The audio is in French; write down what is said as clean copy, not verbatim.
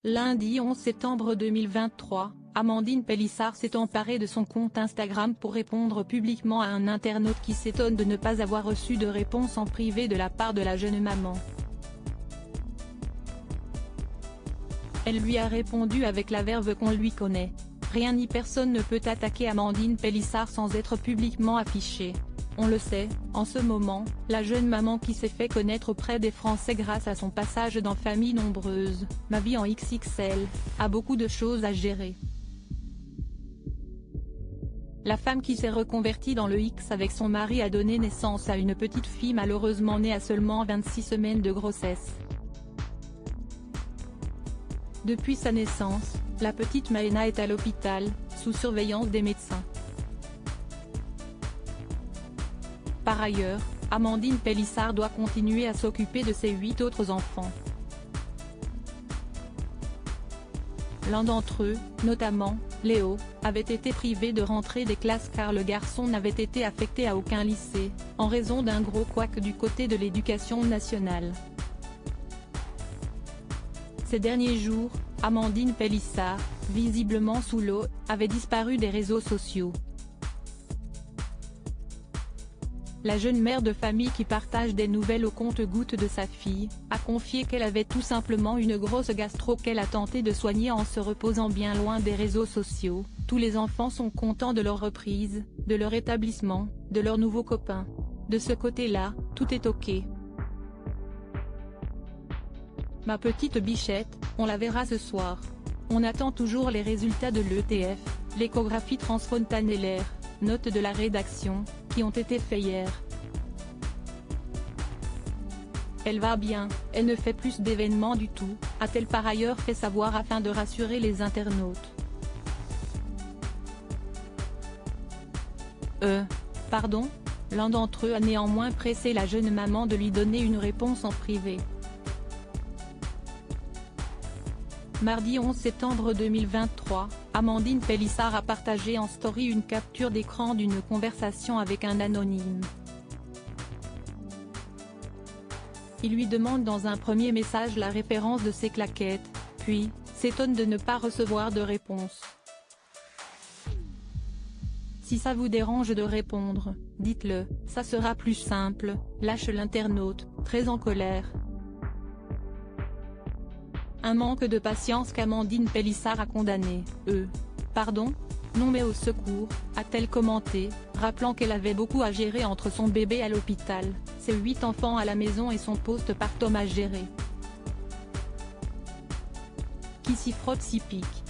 Lundi 11 septembre 2023, Amandine Pélissard s'est emparée de son compte Instagram pour répondre publiquement à un internaute qui s'étonne de ne pas avoir reçu de réponse en privé de la part de la jeune maman. Elle lui a répondu avec la verve qu'on lui connaît. Rien ni personne ne peut attaquer Amandine Pélissard sans être publiquement affiché. On le sait, en ce moment, la jeune maman qui s'est fait connaître auprès des Français grâce à son passage dans Famille nombreuse, Ma vie en XXL, a beaucoup de choses à gérer. La femme qui s'est reconvertie dans le X avec son mari a donné naissance à une petite fille malheureusement née à seulement 26 semaines de grossesse. Depuis sa naissance, la petite Maëna est à l'hôpital, sous surveillance des médecins. Par ailleurs, Amandine Pélissard doit continuer à s'occuper de ses 8 autres enfants. L'un d'entre eux, notamment, Léo, avait été privé de rentrer des classes car le garçon n'avait été affecté à aucun lycée, en raison d'un gros couac du côté de l'éducation nationale. Ces derniers jours, Amandine Pélissard, visiblement sous l'eau, avait disparu des réseaux sociaux. La jeune mère de famille qui partage des nouvelles au compte-gouttes de sa fille, a confié qu'elle avait tout simplement une grosse gastro qu'elle a tenté de soigner en se reposant bien loin des réseaux sociaux. Tous les enfants sont contents de leur reprise, de leur établissement, de leurs nouveaux copains. De ce côté-là, tout est ok. Ma petite bichette, on la verra ce soir. On attend toujours les résultats de l'ETF, l'échographie transfrontalière, note de la rédaction, qui ont été faits hier. Elle va bien, elle ne fait plus d'événements du tout, a-t-elle par ailleurs fait savoir afin de rassurer les internautes. Pardon ? L'un d'entre eux a néanmoins pressé la jeune maman de lui donner une réponse en privé. Mardi 11 septembre 2023, Amandine Pélissard a partagé en story une capture d'écran d'une conversation avec un anonyme. Il lui demande dans un premier message la référence de ses claquettes, puis, s'étonne de ne pas recevoir de réponse. Si ça vous dérange de répondre, dites-le, ça sera plus simple, lâche l'internaute, très en colère. Un manque de patience qu'Amandine Pélissard a condamné. Pardon ? Non mais au secours, a-t-elle commenté, rappelant qu'elle avait beaucoup à gérer entre son bébé à l'hôpital, ses 8 enfants à la maison et son post-partum à gérer. Qui s'y frotte s'y pique.